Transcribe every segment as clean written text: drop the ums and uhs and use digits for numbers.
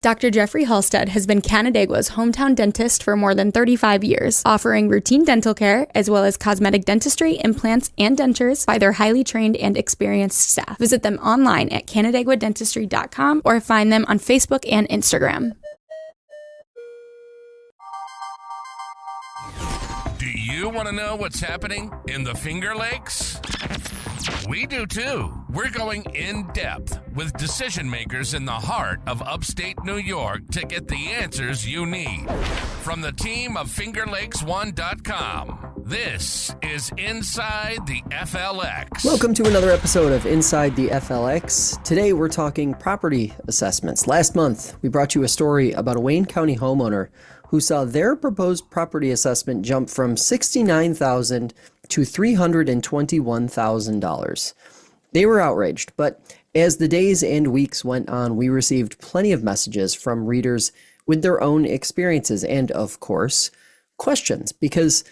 Dr. Jeffrey Halstead has been Canandaigua's hometown dentist for more than 35 years, offering routine dental care as well as cosmetic dentistry, implants, and dentures by their highly trained and experienced staff. Visit them online at canandaiguadentistry.com or find them on Facebook and Instagram. Do you want to know what's happening in the Finger Lakes? We do too. We're going in depth with decision makers in the heart of upstate New York to get the answers you need. From the team of FingerLakes1.com, this is Inside the FLX. Welcome to another episode of Inside the FLX. Today we're talking property assessments. Last month, we brought you a story about a Wayne County homeowner who saw their proposed property assessment jump from $69,000 to $321,000. They were outraged, but as the days and weeks went on, we received plenty of messages from readers with their own experiences and, of course, questions, because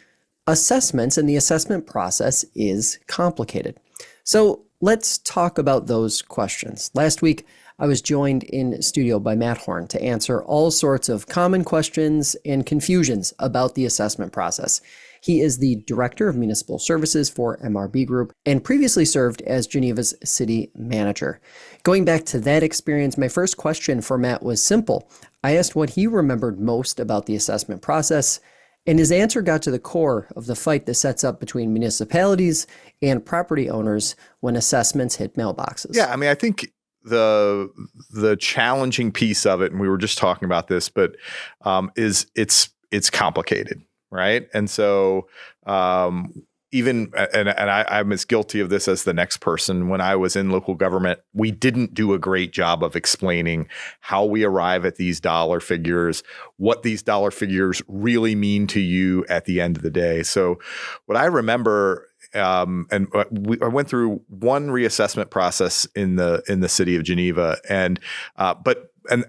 assessments and the assessment process is complicated. So let's talk about those questions. Last week, I was joined in studio by Matt Horn to answer all sorts of common questions and confusions about the assessment process. He is the Director of Municipal Services for MRB Group and previously served as Geneva's City Manager. Going back to that experience, my first question for Matt was simple. I asked what he remembered most about the assessment process, and his answer got to the core of the fight that sets up between municipalities and property owners when assessments hit mailboxes. Yeah, I mean, I think the challenging piece of it, and we were just talking about this, but is it's complicated, right? And so I'm as guilty of this as the next person. When I was in local government, we didn't do a great job of explaining how we arrive at these dollar figures, what these dollar figures really mean to you at the end of the day. So what I remember, I went through one reassessment process in the city of Geneva, and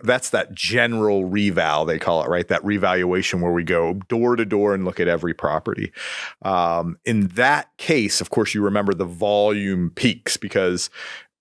that's that general reval, they call it, right? That revaluation where we go door to door and look at every property. In that case, of course, you remember the volume peaks because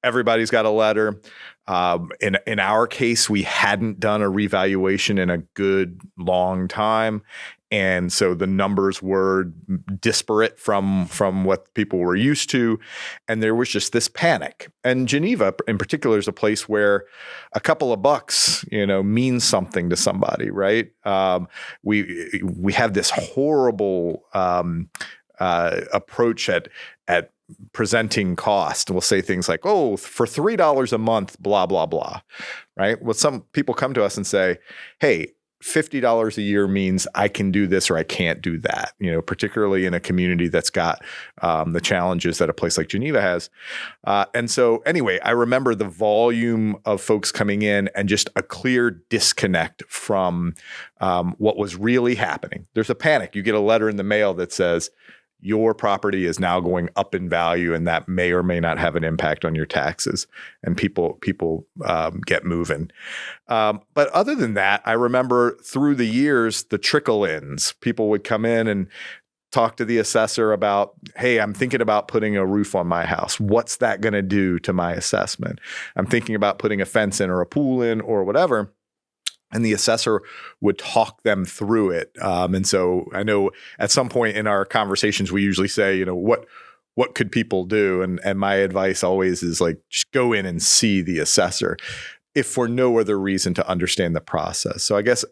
everybody's got a letter. In our case, we hadn't done a revaluation in a good long time. And so the numbers were disparate from what people were used to. And there was just this panic. And Geneva in particular is a place where a couple of bucks, means something to somebody, right? We have this horrible approach at presenting cost. We'll say things like, oh, for $3 a month, blah, blah, blah, right? Well, some people come to us and say, hey, $50 a year means I can do this or I can't do that, particularly in a community that's got the challenges that a place like Geneva has. And so anyway, I remember the volume of folks coming in and just a clear disconnect from what was really happening. There's a panic. You get a letter in the mail that says, your property is now going up in value, and that may or may not have an impact on your taxes. And people get moving. But other than that, I remember through the years, the trickle-ins. People would come in and talk to the assessor about, hey, I'm thinking about putting a roof on my house. What's that going to do to my assessment? I'm thinking about putting a fence in or a pool in or whatever. And the assessor would talk them through it. And so I know at some point in our conversations, we usually say, what could people do? And my advice always is like, just go in and see the assessor, if for no other reason to understand the process. So I guess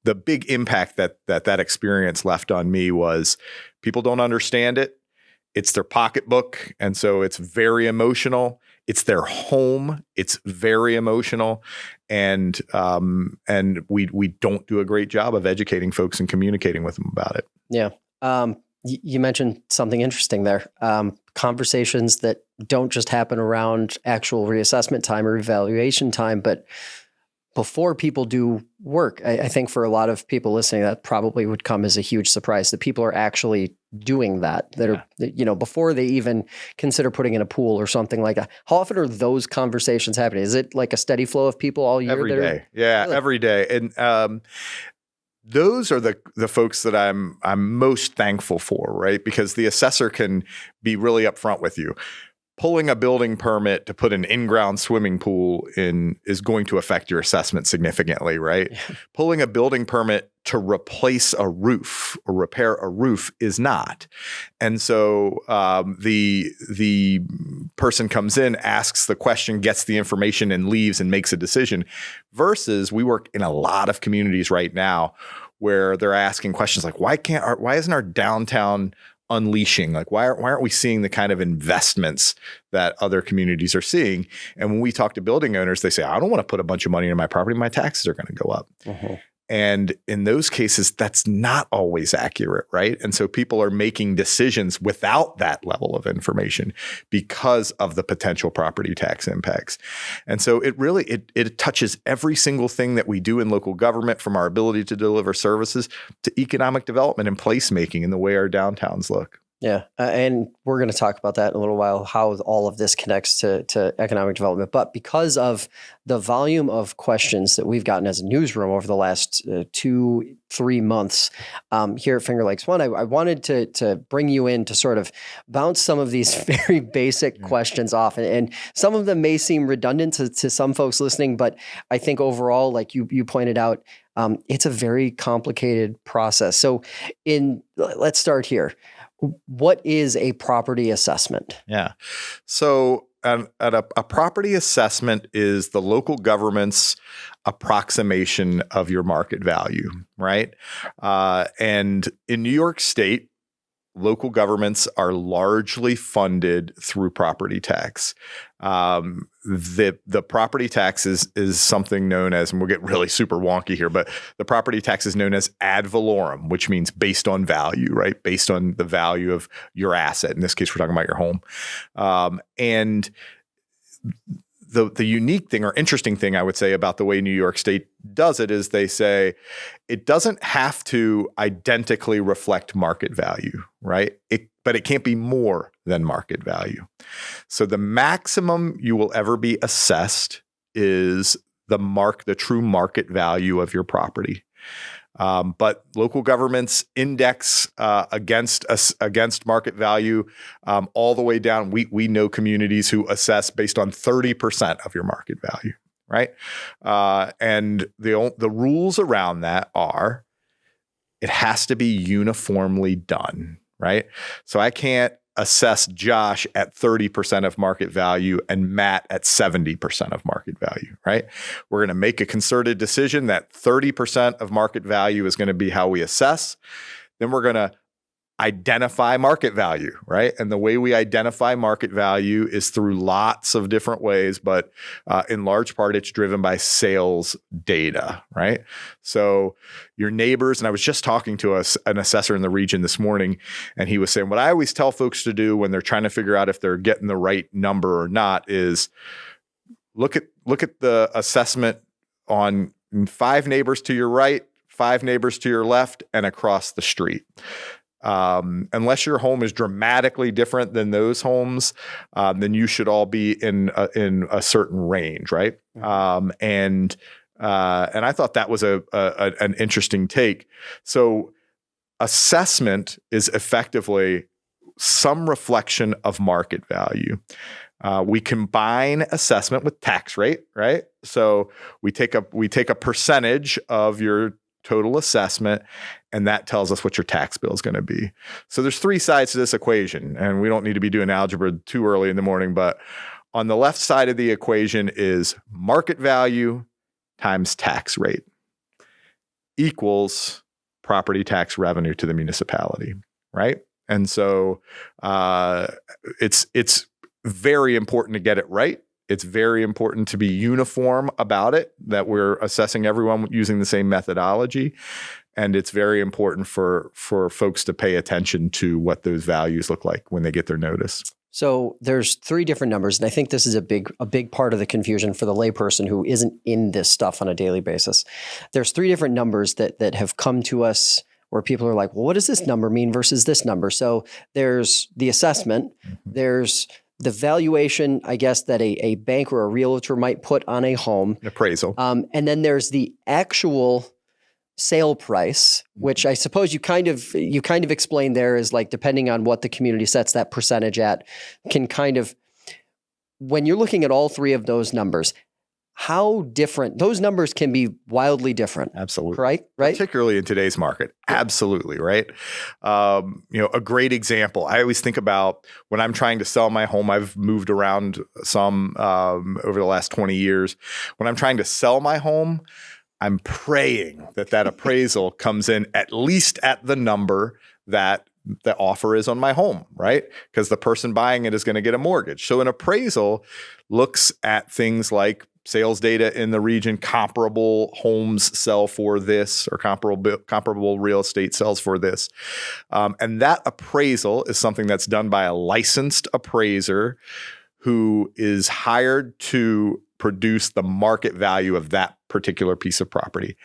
the big impact that experience left on me was people don't understand it. It's their pocketbook. And so it's very emotional. It's their home. It's very emotional. And we don't do a great job of educating folks and communicating with them about it. Yeah. You mentioned something interesting there. Conversations that don't just happen around actual reassessment time or evaluation time, but before people do work. I think for a lot of people listening, that probably would come as a huge surprise that people are actually doing that are, before they even consider putting in a pool or something like that. How often are those conversations happening? Is it like a steady flow of people all year? Every day. Yeah, really? Every day. And those are the folks that I'm most thankful for, right? Because the assessor can be really upfront with you. pulling a building permit to put an in-ground swimming pool in is going to affect your assessment significantly, right? Pulling a building permit to replace a roof or repair a roof is not. And so the person comes in, asks the question, gets the information, and leaves and makes a decision. Versus we work in a lot of communities right now where they're asking questions like, why isn't our downtown unleashing? Like, why aren't we seeing the kind of investments that other communities are seeing? And when we talk to building owners, they say, I don't want to put a bunch of money into my property. My taxes are going to go up. And in those cases, that's not always accurate, right? And so people are making decisions without that level of information because of the potential property tax impacts. And so it really, it touches every single thing that we do in local government, from our ability to deliver services to economic development and placemaking and the way our downtowns look. Yeah. And we're going to talk about that in a little while, how all of this connects to economic development. But because of the volume of questions that we've gotten as a newsroom over the last 2-3 months here at Finger Lakes One, I wanted to bring you in to sort of bounce some of these very basic questions off. And some of them may seem redundant to some folks listening, but I think overall, like you pointed out, it's a very complicated process. So let's start here. What is a property assessment? Yeah. So a property assessment is the local government's approximation of your market value, right? And in New York State, local governments are largely funded through property tax. The property tax is something known as, and we'll get really super wonky here, but the property tax is known as ad valorem, which means based on value, right? Based on the value of your asset. In this case, we're talking about your home. And the unique thing or interesting thing I would say about the way New York State does it is they say it doesn't have to identically reflect market value, right? But it can't be more than market value. So the maximum you will ever be assessed is the true market value of your property. But local governments index against market value all the way down. We know communities who assess based on 30% of your market value, right? And the rules around that are it has to be uniformly done, right? So I can't assess Josh at 30% of market value and Matt at 70% of market value, right? We're going to make a concerted decision that 30% of market value is going to be how we assess. Then we're going to identify market value, right? And the way we identify market value is through lots of different ways, but in large part, it's driven by sales data, right? So your neighbors, and I was just talking to an assessor in the region this morning, and he was saying, what I always tell folks to do when they're trying to figure out if they're getting the right number or not is look at the assessment on 5 neighbors to your right, 5 neighbors to your left, and across the street. Unless your home is dramatically different than those homes, then you should all be in a certain range, right? And I thought that was an interesting take. So assessment is effectively some reflection of market value. We combine assessment with tax rate, right? So we take a percentage of your total assessment, and that tells us what your tax bill is going to be. So there's 3 sides to this equation, and we don't need to be doing algebra too early in the morning, but on the left side of the equation is market value times tax rate equals property tax revenue to the municipality, right? And so it's very important to get it right. It's very important to be uniform about it, that we're assessing everyone using the same methodology. And it's very important for folks to pay attention to what those values look like when they get their notice. So there's 3 different numbers, and I think this is a big part of the confusion for the layperson who isn't in this stuff on a daily basis. There's 3 different numbers that have come to us where people are like, well, what does this number mean versus this number? So there's the assessment, there's the valuation, I guess, that a bank or a realtor might put on a home. Appraisal. And then there's the actual sale price, which I suppose you kind of explained there is like, depending on what the community sets that percentage at, can kind of when you're looking at all three of those numbers, how different those numbers can be wildly different. Absolutely. Right. Particularly in today's market. Absolutely. Right. A great example. I always think about when I'm trying to sell my home. I've moved around some over the last 20 years. When I'm trying to sell my home, I'm praying that appraisal comes in at least at the number that the offer is on my home, right? Because the person buying it is going to get a mortgage. So an appraisal looks at things like sales data in the region, comparable homes sell for this, or comparable real estate sells for this. And that appraisal is something that's done by a licensed appraiser who is hired to produce the market value of that particular piece of property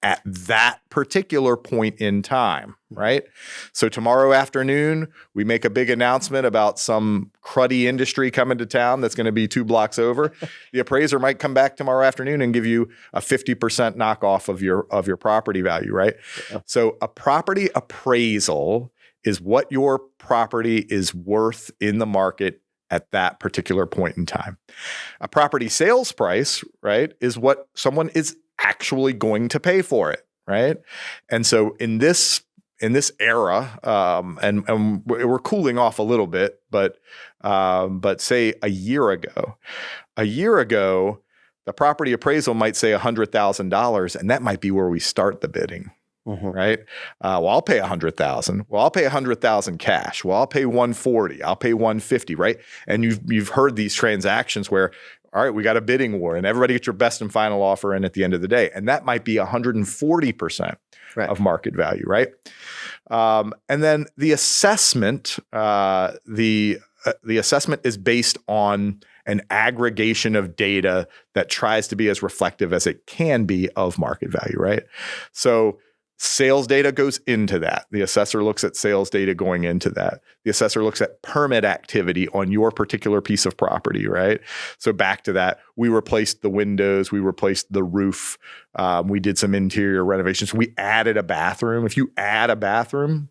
at that particular point in time, right? So tomorrow afternoon, we make a big announcement about some cruddy industry coming to town that's going to be 2 blocks over. The appraiser might come back tomorrow afternoon and give you a 50% knockoff of your property value, right? Yeah. So a property appraisal is what your property is worth in the market at that particular point in time. A property sales price, right, is what someone is actually going to pay for it, right? And so in this era, and we're cooling off a little bit, but say a year ago, the property appraisal might say $100,000, and that might be where we start the bidding. Mm-hmm. Right. Well, I'll pay $100,000. Well, I'll pay $100,000 cash. Well, I'll pay $140,000. I'll pay $150,000. Right. And you've heard these transactions where, all right, we got a bidding war, and everybody gets your best and final offer in at the end of the day, and that might be 140% of market value. Right. And then the assessment, the assessment is based on an aggregation of data that tries to be as reflective as it can be of market value. Right. So sales data goes into that. The assessor looks at sales data going into that. The assessor looks at permit activity on your particular piece of property, right? So back to that, we replaced the windows, we replaced the roof, we did some interior renovations, we added a bathroom. If you add a bathroom,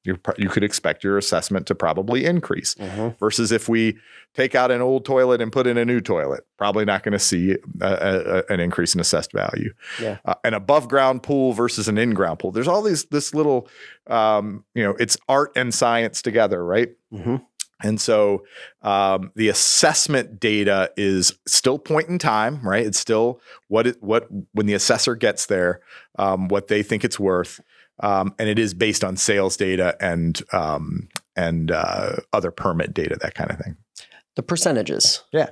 you could expect your assessment to probably increase. Mm-hmm. Versus if we take out an old toilet and put in a new toilet, probably not going to see an increase in assessed value. Yeah. An above ground pool versus an in-ground pool. There's all this little, it's art and science together, right? Mm-hmm. And so the assessment data is still point in time, right? It's still what when the assessor gets there, what they think it's worth. And it is based on sales data and other permit data, that kind of thing. The percentages. Yeah.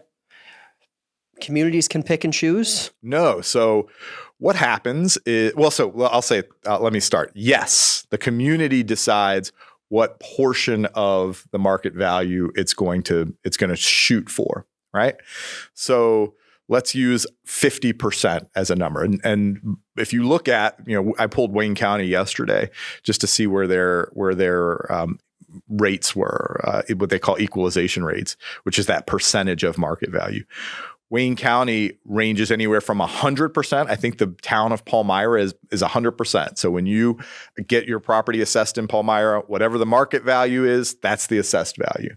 Communities can pick and choose? No. So what happens is, I'll say, let me start. Yes, the community decides what portion of the market value it's going to shoot for, right? So let's use 50% as a number. And if you look at, I pulled Wayne County yesterday just to see where their rates were, what they call equalization rates, which is that percentage of market value. Wayne County ranges anywhere from 100%. I think the town of Palmyra is 100%. So when you get your property assessed in Palmyra, whatever the market value is, that's the assessed value.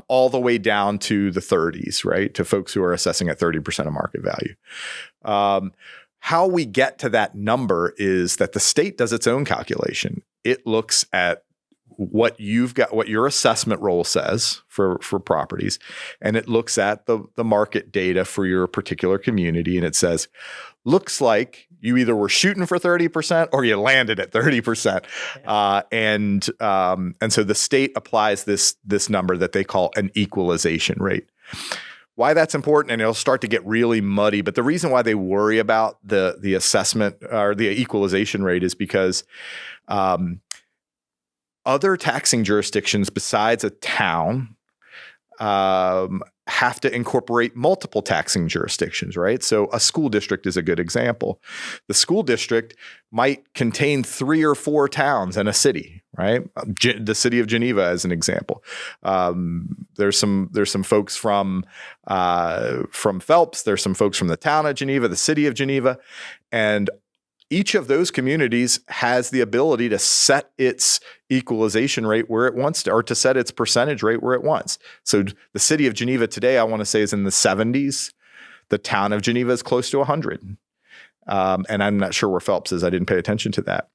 All the way down to the 30s, right? To folks who are assessing at 30% of market value. How we get to that number is that the state does its own calculation. It looks at what you've got, what your assessment roll says for properties, and it looks at the market data for your particular community, and it says, looks like you either were shooting for 30% or you landed at 30%. And so the state applies this number that they call an equalization rate. Why that's important, and it'll start to get really muddy, but the reason why they worry about the assessment or the equalization rate is because other taxing jurisdictions besides a town have to incorporate multiple taxing jurisdictions, right? So a school district is a good example. The school district might contain 3 or 4 towns and a city, right? The city of Geneva as an example. There's some folks from Phelps. There's some folks from the town of Geneva, the city of Geneva, and each of those communities has the ability to set its equalization rate where it wants to, or to set its percentage rate where it wants. So the city of Geneva today, I want to say, is in the 70s. The town of Geneva is close to 100. And I'm not sure where Phelps is. I didn't pay attention to that.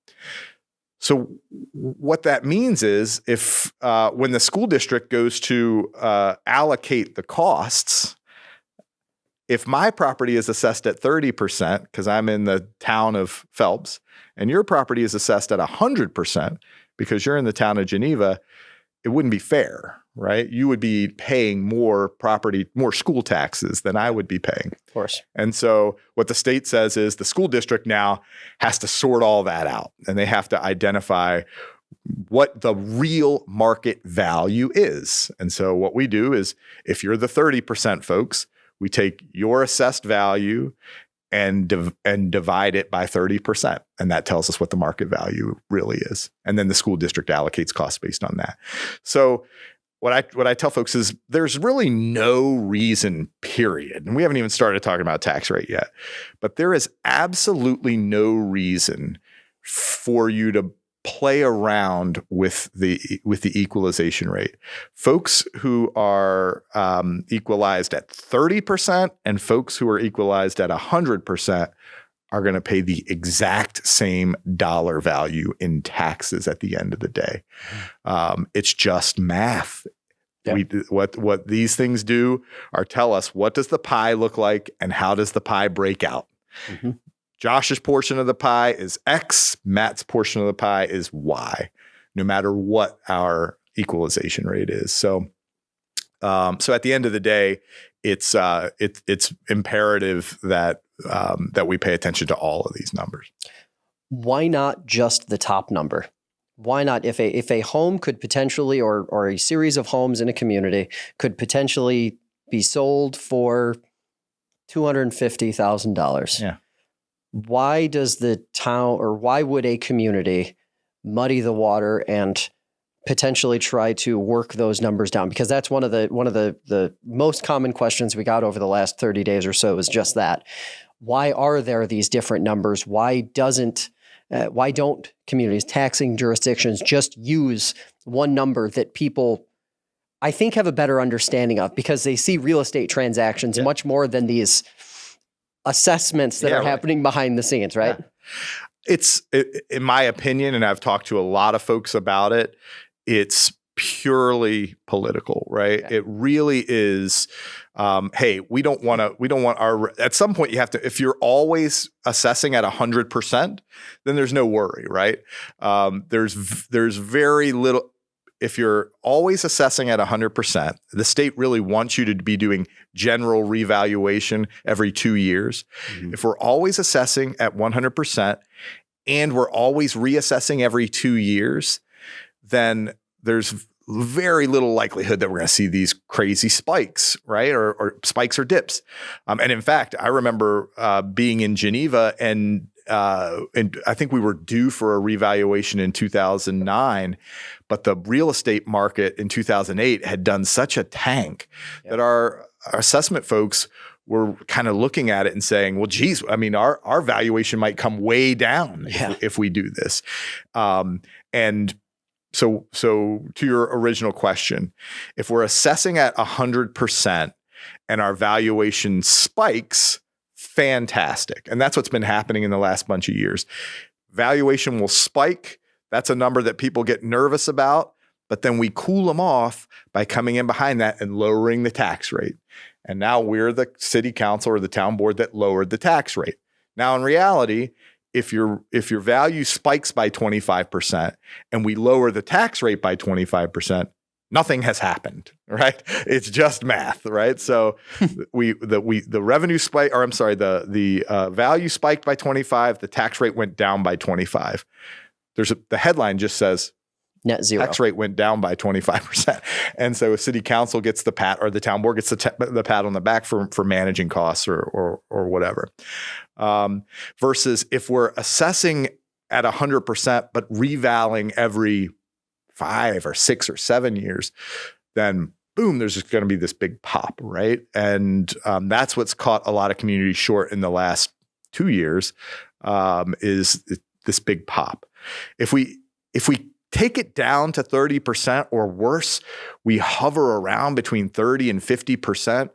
So what that means is if when the school district goes to allocate the costs, if my property is assessed at 30% because I'm in the town of Phelps, and your property is assessed at 100% because you're in the town of Geneva, it wouldn't be fair, right? You would be paying more school taxes than I would be paying. Of course. And so what the state says is the school district now has to sort all that out, and they have to identify what the real market value is. And so what we do is, if you're the 30% folks, we take your assessed value and divide it by 30%. And that tells us what the market value really is. And then the school district allocates costs based on that. So what I tell folks is there's really no reason, period. And we haven't even started talking about tax rate yet, but there is absolutely no reason for you to play around with the equalization rate. Folks who are equalized at 30% and folks who are equalized at 100% are going to pay the exact same dollar value in taxes at the end of the day. It's just math. Yeah. What these things do are tell us, what does the pie look like and how does the pie break out? Mm-hmm. Josh's portion of the pie is X, Matt's portion of the pie is Y, no matter what our equalization rate is. So at the end of the day, it's imperative that we pay attention to all of these numbers. Why not just the top number? Why not, if a home could potentially, or a series of homes in a community could potentially be sold for $250,000? Yeah. Why does the town, or why would a community muddy the water and potentially try to work those numbers down? Because that's one of the most common questions we got over the last 30 days or so is just that. Why are there these different numbers? Why don't communities, taxing jurisdictions just use one number that people, I think, have a better understanding of, because they see real estate transactions much more than these assessments that are happening behind the scenes, right? Yeah. In my opinion, and I've talked to a lot of folks about it, it's purely political, right? Yeah. It really is. Hey, we don't want our, at some point you have to, if you're always assessing at 100%, then there's no worry, right? There's very little. If you're always assessing at 100%, the state really wants you to be doing general revaluation every 2 years. Mm-hmm. If we're always assessing at 100% and we're always reassessing every 2 years, then there's very little likelihood that we're going to see these crazy spikes, right? Or spikes or dips. And in fact, I remember being in Geneva and I think we were due for a revaluation in 2009, but the real estate market in 2008 had done such a tank that our assessment folks were kind of looking at it and saying, well, geez, I mean, our valuation might come way down if we do this. And so to your original question, if we're assessing at 100% and our valuation spikes, fantastic. And that's what's been happening in the last bunch of years. Valuation will spike. That's a number that people get nervous about, but then we cool them off by coming in behind that and lowering the tax rate. And now we're the city council or the town board that lowered the tax rate. Now, in reality, if your value spikes by 25% and we lower the tax rate by 25%, nothing has happened, right? It's just math, right? So the revenue spike, or I'm sorry, the value spiked by 25, the tax rate went down by 25. The headline just says net zero. Tax rate went down by 25. And so a city council gets the pat, or the town board gets the pat on the back for managing costs or whatever. Versus if we're assessing at 100%, but revaluing every 5 or 6 or 7 years, then boom, there's just going to be this big pop, right? And that's what's caught a lot of communities short in the last 2 years. is this big pop. If we take it down to 30% or worse, we hover around between 30 and 50%.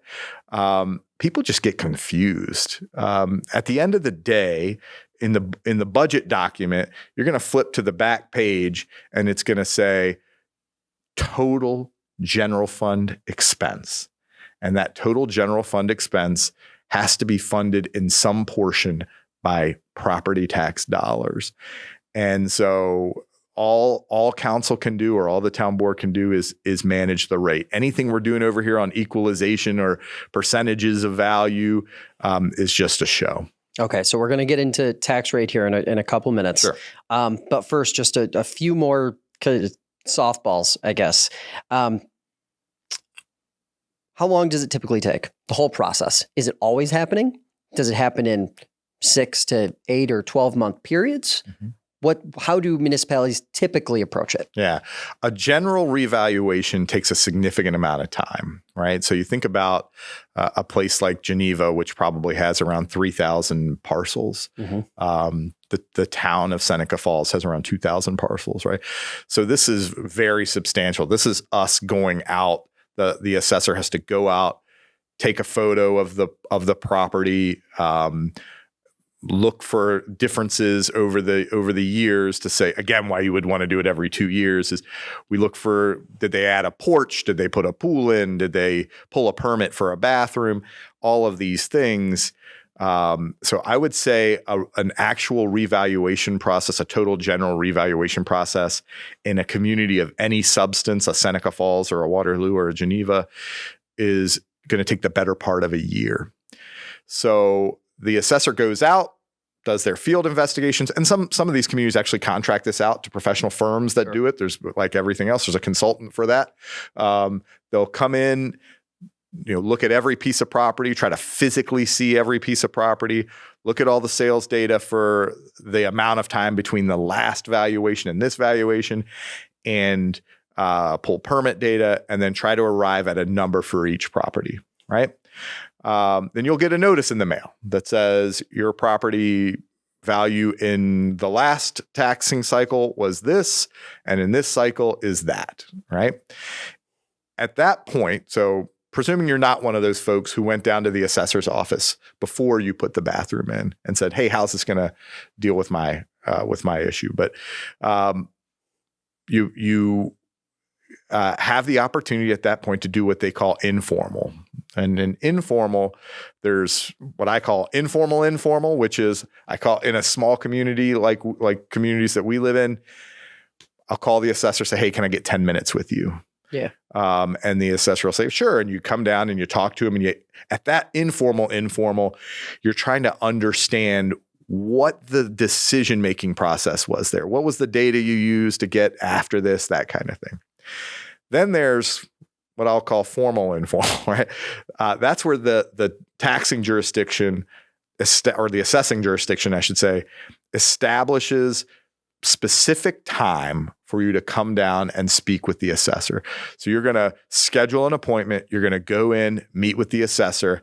People just get confused. At the end of the day, in the budget document, you're going to flip to the back page and it's going to say total general fund expense. And that total general fund expense has to be funded in some portion by property tax dollars. And so all council can do, or all the town board can do, is manage the rate. Anything we're doing over here on equalization or percentages of value is just a show. Okay, so we're going to get into tax rate here in a couple minutes. Sure. But first, just a few more softballs, I guess. How long does it typically take? The whole process. Is it always happening? Does it happen in 6 to 8 or 12 month periods? Mm-hmm. How do municipalities typically approach it? Yeah. A general revaluation takes a significant amount of time, right? So you think about a place like Geneva, which probably has around 3,000 parcels. Mm-hmm. The town of Seneca Falls has around 2,000 parcels, right? So this is very substantial. This is us going out. The assessor has to go out, take a photo of the property, look for differences over the years to say, again, why you would want to do it every 2 years is we look for, did they add a porch? Did they put a pool in? Did they pull a permit for a bathroom? All of these things. So I would say an actual revaluation process, a total general revaluation process in a community of any substance, a Seneca Falls or a Waterloo or a Geneva, is going to take the better part of a year. So the assessor goes out, does their field investigations, and some of these communities actually contract this out to professional firms that do it. There's, like everything else, there's a consultant for that. They'll come in, look at every piece of property, try to physically see every piece of property, look at all the sales data for the amount of time between the last valuation and this valuation, and pull permit data, and then try to arrive at a number for each property, right? Then you'll get a notice in the mail that says your property value in the last taxing cycle was this, and in this cycle is that, right? At that point, so presuming you're not one of those folks who went down to the assessor's office before you put the bathroom in and said, hey, how's this going to deal with my issue? But you have the opportunity at that point to do what they call informal. And in informal, there's what I call informal, which is I call in a small community like communities that we live in, I'll call the assessor, say, hey, can I get 10 minutes with you? Yeah. And the assessor will say, sure. And you come down and you talk to him, and at that informal, you're trying to understand what the decision-making process was there. What was the data you used to get after this, that kind of thing. Then there's what I'll call formal informal, right? That's where the taxing jurisdiction, or the assessing jurisdiction, I should say, establishes specific time for you to come down and speak with the assessor. So you're going to schedule an appointment. You're going to go in, meet with the assessor.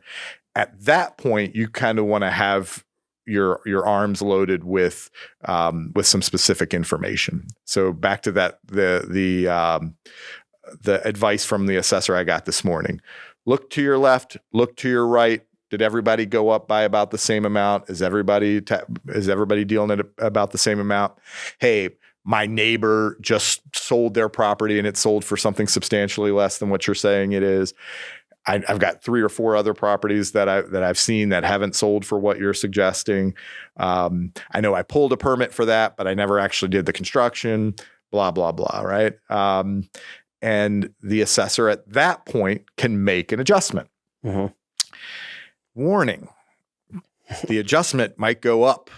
At that point, you kind of want to have your arms loaded with some specific information. So back to that, the advice from the assessor I got this morning: look to your left, look to your right. Did everybody go up by about the same amount? Is everybody dealing at about the same amount? Hey, my neighbor just sold their property and it sold for something substantially less than what you're saying it is. I've got 3 or 4 other properties that I've seen that haven't sold for what you're suggesting. I know I pulled a permit for that, but I never actually did the construction. Blah blah blah. Right? And the assessor at that point can make an adjustment. Mm-hmm. Warning: the adjustment might go up.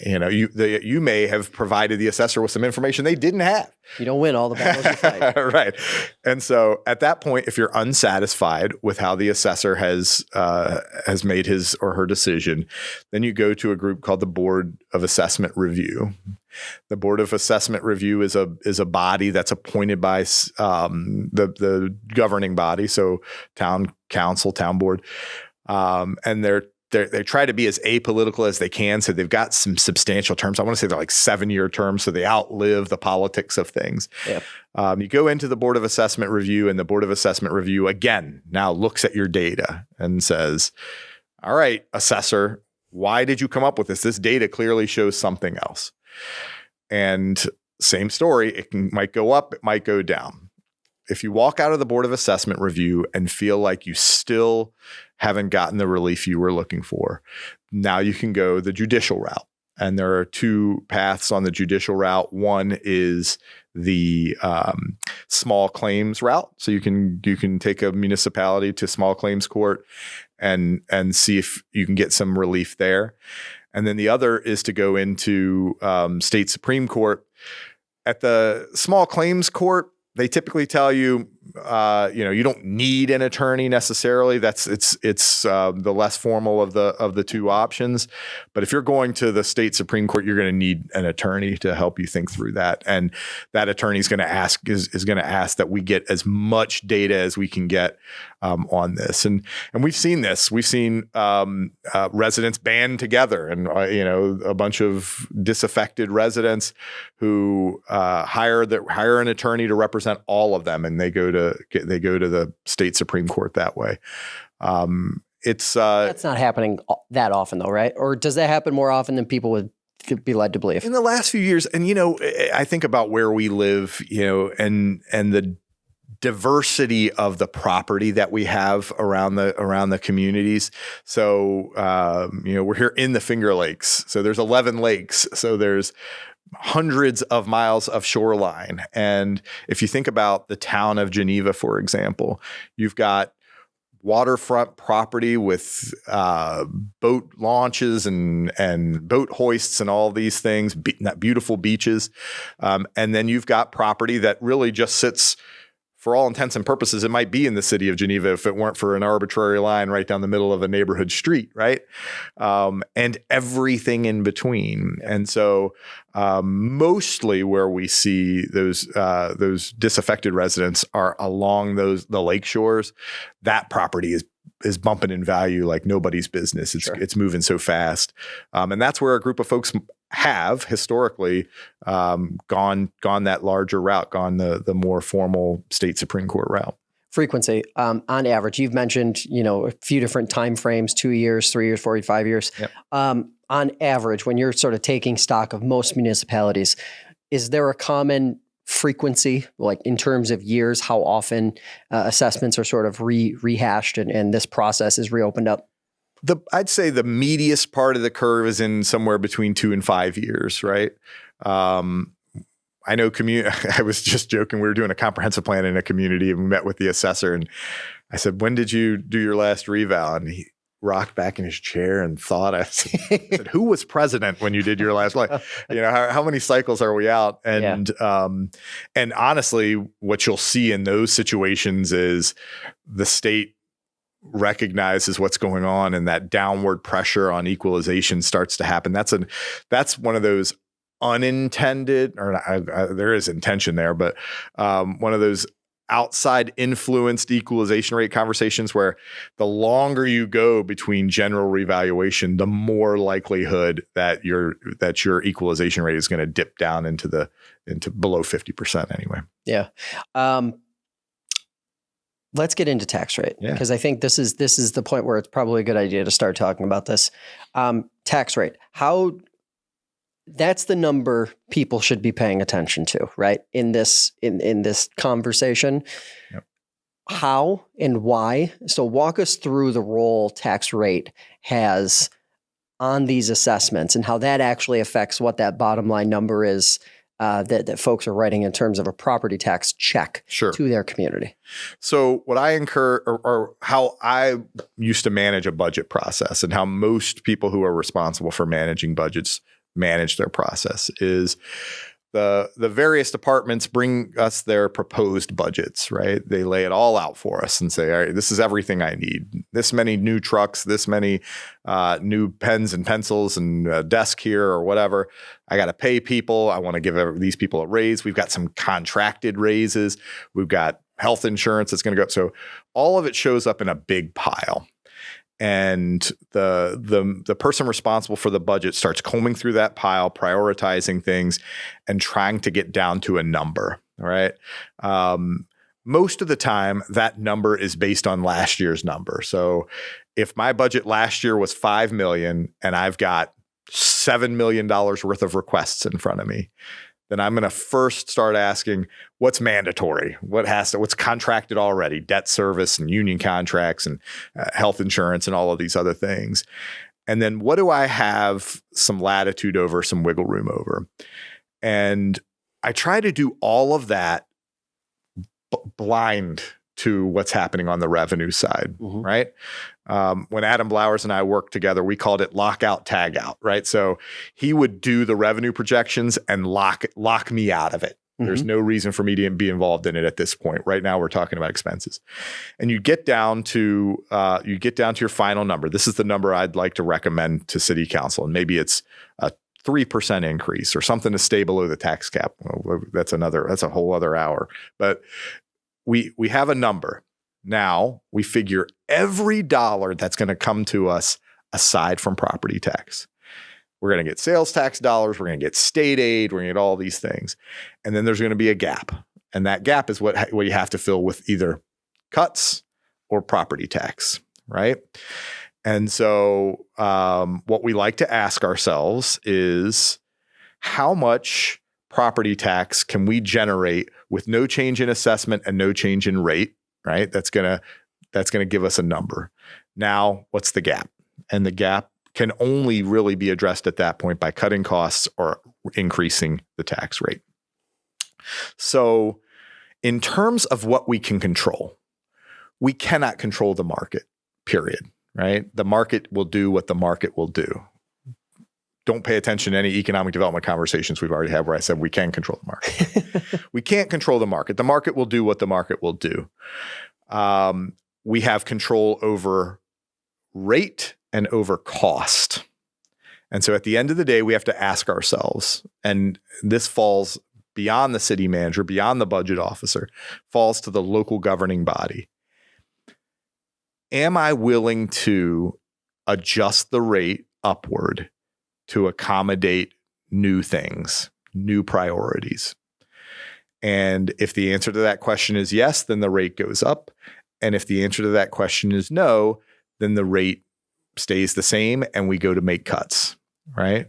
You may have provided the assessor with some information they didn't have. You don't win all the battles you fight. Right. And so at that point, if you're unsatisfied with how the assessor has made his or her decision, then you go to a group called the Board of Assessment Review. The Board of Assessment Review is a body that's appointed by the governing body, so town council, town board, and they're they try to be as apolitical as they can. So they've got some substantial terms. I want to say they're like 7-year terms. So they outlive the politics of things. Yeah. You go into the Board of Assessment Review, and the Board of Assessment Review again now looks at your data and says, all right, assessor, why did you come up with this? This data clearly shows something else. And same story, might go up, it might go down. If you walk out of the Board of Assessment Review and feel like you still haven't gotten the relief you were looking for, now you can go the judicial route. And there are 2 paths on the judicial route. One is the small claims route. So you can take a municipality to small claims court and see if you can get some relief there. And then the other is to go into state Supreme Court. At the small claims court, they typically tell you, you don't need an attorney necessarily. It's the less formal of the 2 options. But if you're going to the state Supreme Court, you're going to need an attorney to help you think through that. And that attorney is going to ask that we get as much data as we can get on this. And we've seen this. We've seen residents band together, and a bunch of disaffected residents who hire an attorney to represent all of them, and they go to the state Supreme Court that way. That's not happening that often, though, right? Or does that happen more often than people would be led to believe? In the last few years, and I think about where we live, and the diversity of the property that we have around the communities. So we're here in the Finger Lakes. So there's 11 lakes. So there's hundreds of miles of shoreline. And if you think about the town of Geneva, for example, you've got waterfront property with boat launches and boat hoists and all these things, beautiful beaches. And then you've got property that really just sits, for all intents and purposes, it might be in the city of Geneva if it weren't for an arbitrary line right down the middle of a neighborhood street, right? And everything in between. And so mostly where we see those disaffected residents are along the lake shores. That property is bumping in value like nobody's business. It's moving so fast. And that's where a group of folks have historically gone that larger route, gone the more formal state Supreme Court route. Frequency, on average, you've mentioned, a few different time frames, 2 years, 3 years, 4 years, 5 years. Yep. On average, when you're sort of taking stock of most municipalities, is there a common frequency, like in terms of years, how often assessments are sort of rehashed and this process is reopened up? I'd say the meatiest part of the curve is in somewhere between 2 and 5 years, right? I know I was just joking. We were doing a comprehensive plan in a community and we met with the assessor and I said, when did you do your last reval? And he rocked back in his chair and thought. I said, who was president when you did your last one? How many cycles are we out? And and honestly, what you'll see in those situations is the state recognizes what's going on and that downward pressure on equalization starts to happen. That's one of those unintended, or there is intention there, but one of those outside influenced equalization rate conversations where the longer you go between general revaluation, the more likelihood that your equalization rate is going to dip down into below 50% anyway. Yeah. Let's get into tax rate because I think this is the point where it's probably a good idea to start talking about this. Tax rate, that's the number people should be paying attention to, right? In this conversation. Yep. How and why? So walk us through the role tax rate has on these assessments and how that actually affects what that bottom line number is that folks are writing in terms of a property tax check to their community. So what I incur or how I used to manage a budget process and how most people who are responsible for managing budgets manage their process is the various departments bring us their proposed budgets, right? They lay it all out for us and say, all right, this is everything I need. This many new trucks, this many new pens and pencils and a desk here or whatever. I got to pay people. I want to give these people a raise. We've got some contracted raises. We've got health insurance that's going to go up. So all of it shows up in a big pile. and the person responsible for the budget starts combing through that pile, prioritizing things, and trying to get down to a number. All right. Most of the time, that number is based on last year's number. So if my budget last year was $5 million and I've got $7 million worth of requests in front of me, then I'm going to first start asking what's mandatory, what's contracted already, debt service and union contracts and health insurance and all of these other things. And then what do I have some latitude over, some wiggle room over? And I try to do all of that blind to what's happening on the revenue side, right? When Adam Blowers and I worked together, we called it lockout, tag out, right? So he would do the revenue projections and lock me out of it. There's no reason for me to be involved in it at this point. Right now, we're talking about expenses, and you get down to your final number. This is the number I'd like to recommend to City Council, and maybe it's a 3% increase or something to stay below the tax cap. Well, that's a whole other hour, but we have a number. Now we figure every dollar that's going to come to us aside from property tax. We're going to get sales tax dollars. We're going to get state aid. We're going to get all these things. And then there's going to be a gap. And that gap is what you have to fill with either cuts or property tax, right? And so what we like to ask ourselves is, how much property tax can we generate with no change in assessment and no change in rate, right? That's gonna give us a number. Now, what's the gap? And the gap can only really be addressed at that point by cutting costs or increasing the tax rate. So in terms of what we can control, we cannot control the market, period, right? The market will do what the market will do. Don't pay attention to any economic development conversations we've already had where I said we can control the market. We can't control the market. The market will do what the market will do. We have control over rate and over cost. And so at the end of the day, we have to ask ourselves, and this falls beyond the city manager, beyond the budget officer, falls to the local governing body. Am I willing to adjust the rate upward to accommodate new things, new priorities? And if the answer to that question is yes, then the rate goes up. And if the answer to that question is no, then the rate stays the same and we go to make cuts, right?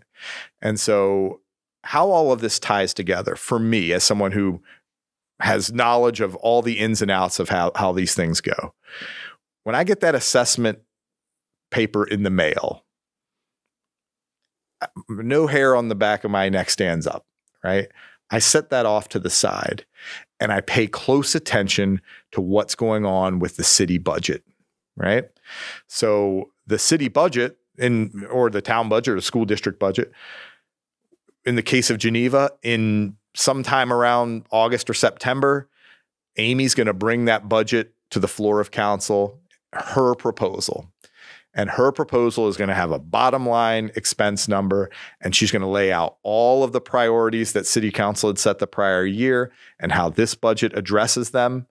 And so how all of this ties together for me as someone who has knowledge of all the ins and outs of how these things go. When I get that assessment paper in the mail, no hair on the back of my neck stands up, right? I set that off to the side and I pay close attention to what's going on with the city budget, right? So the city budget or the town budget or the school district budget, in the case of Geneva, in sometime around August or September, Amy's going to bring that budget to the floor of council, her proposal. And her proposal is going to have a bottom line expense number, and she's going to lay out all of the priorities that city council had set the prior year and how this budget addresses them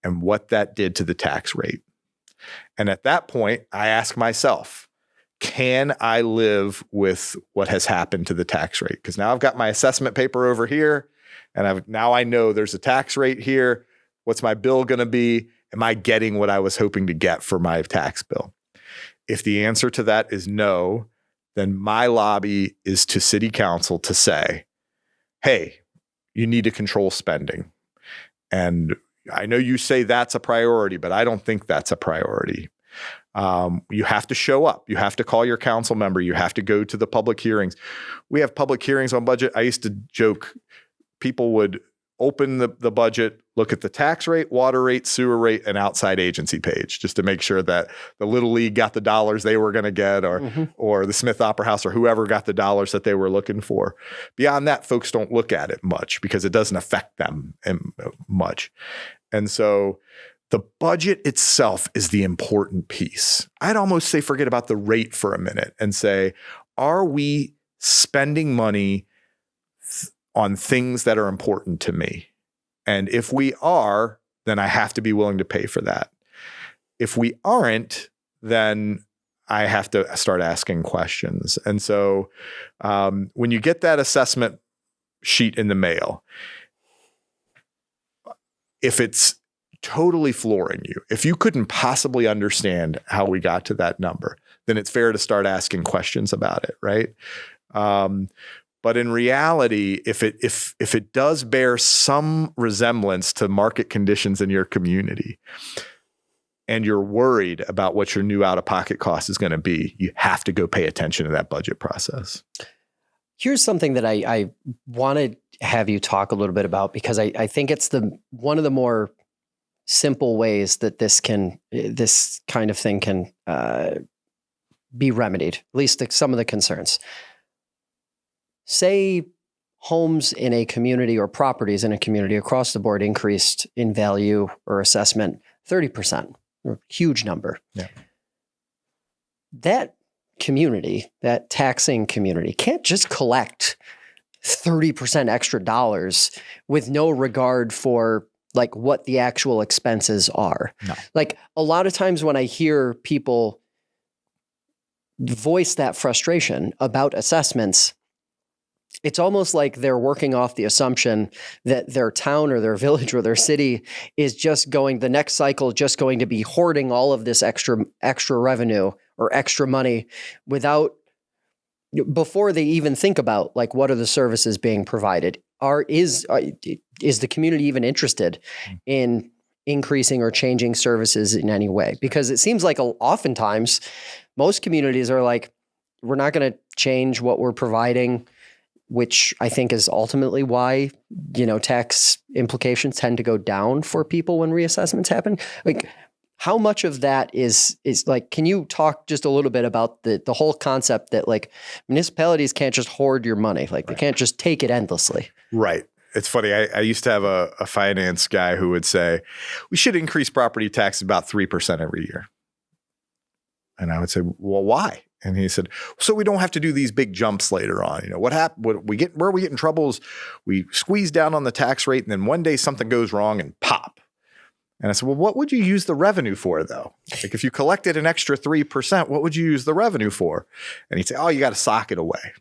and what that did to the tax rate. And at that point, I ask myself, can I live with what has happened to the tax rate? Because now I've got my assessment paper over here, and now I know there's a tax rate here. What's my bill going to be? Am I getting what I was hoping to get for my tax bill? If the answer to that is no, then my lobby is to city council to say, hey, you need to control spending. And I know you say that's a priority, but I don't think that's a priority. You have to show up. You have to call your council member. You have to go to the public hearings. We have public hearings on budget. I used to joke, people would open the budget, look at the tax rate, water rate, sewer rate, and outside agency page, just to make sure that the Little League got the dollars they were going to get, or the Smith Opera House, or whoever got the dollars that they were looking for. Beyond that, folks don't look at it much because it doesn't affect them much. And so the budget itself is the important piece. I'd almost say forget about the rate for a minute and say, are we spending money on things that are important to me? And if we are, then I have to be willing to pay for that. If we aren't, then I have to start asking questions. And so when you get that assessment sheet in the mail, if it's totally flooring you, if you couldn't possibly understand how we got to that number, then it's fair to start asking questions about it, right? But in reality, if it does bear some resemblance to market conditions in your community, and you're worried about what your new out-of-pocket cost is going to be, you have to go pay attention to that budget process. Here's something that I want to have you talk a little bit about, because I think it's one of the more simple ways that this kind of thing can be remedied, at least some of the concerns. Say homes in a community or properties in a community across the board increased in value or assessment 30%, a huge number. Yeah. That community, that taxing community, can't just collect 30% extra dollars with no regard for like what the actual expenses are. No. Like a lot of times when I hear people voice that frustration about assessments, it's almost like they're working off the assumption that their town or their village or their city is the next cycle just going to be hoarding all of this extra revenue or extra money before they even think about like what are the services being provided. Is the community even interested in increasing or changing services in any way? Because it seems like oftentimes most communities are like, we're not going to change what we're providing, which I think is ultimately why, tax implications tend to go down for people when reassessments happen. Like, how much of that is like, can you talk just a little bit about the whole concept that like municipalities can't just hoard your money, like they can't just take it endlessly? Right. It's funny. I used to have a finance guy who would say, we should increase property taxes about 3% every year. And I would say, well, why? And he said, so we don't have to do these big jumps later on. What happened? Where we get in trouble is we squeeze down on the tax rate, and then one day something goes wrong and pop. And I said, well, what would you use the revenue for, though? Like if you collected an extra 3%, what would you use the revenue for? And he'd say, oh, you got to sock it away.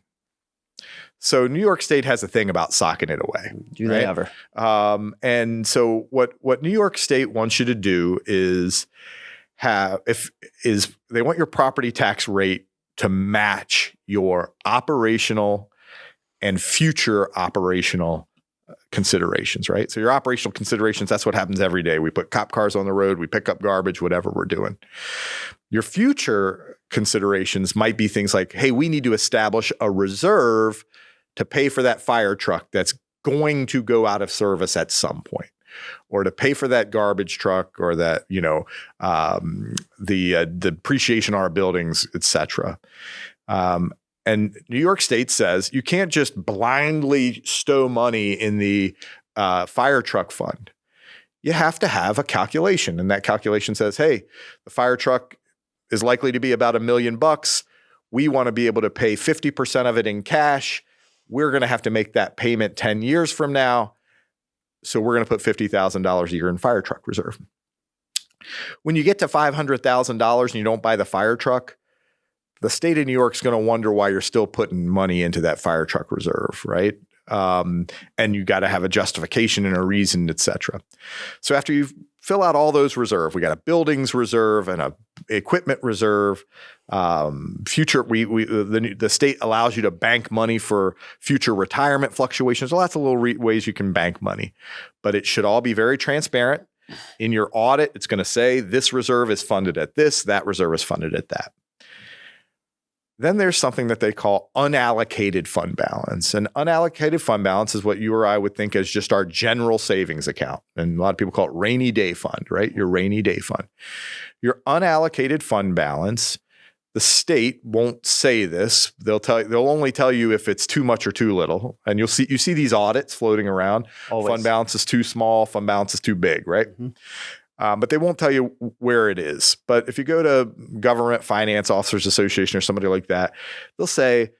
So New York State has a thing about socking it away. Do they ever? And so what New York State wants you to do is they want your property tax rate to match your operational and future operational considerations, right? So your operational considerations, that's what happens every day. We put cop cars on the road, we pick up garbage, whatever we're doing. Your future considerations might be things like, hey, we need to establish a reserve to pay for that fire truck that's going to go out of service at some point, or to pay for that garbage truck, or that, the depreciation on our buildings, et cetera. And New York State says you can't just blindly stow money in the fire truck fund. You have to have a calculation. And that calculation says, hey, the fire truck is likely to be about $1 million. We want to be able to pay 50% of it in cash. We're going to have to make that payment 10 years from now. So we're going to put $50,000 a year in fire truck reserve. When you get to $500,000 and you don't buy the fire truck, the state of New York is going to wonder why you're still putting money into that fire truck reserve, right? And you got to have a justification and a reason, et cetera. So after you fill out all those reserves, we got a buildings reserve and a equipment reserve. The state allows you to bank money for future retirement fluctuations. Lots of little ways you can bank money, but it should all be very transparent. In your audit, it's going to say this reserve is funded at this, that reserve is funded at that. Then there's something that they call unallocated fund balance. And unallocated fund balance is what you or I would think as just our general savings account. And a lot of people call it rainy day fund, right? Your rainy day fund. Your unallocated fund balance, the state won't say this. They'll only tell you if it's too much or too little. And you see these audits floating around. Always. Fund balance is too small, fund balance is too big, right? Mm-hmm. But they won't tell you where it is. But if you go to Government Finance Officers Association or somebody like that, they'll say,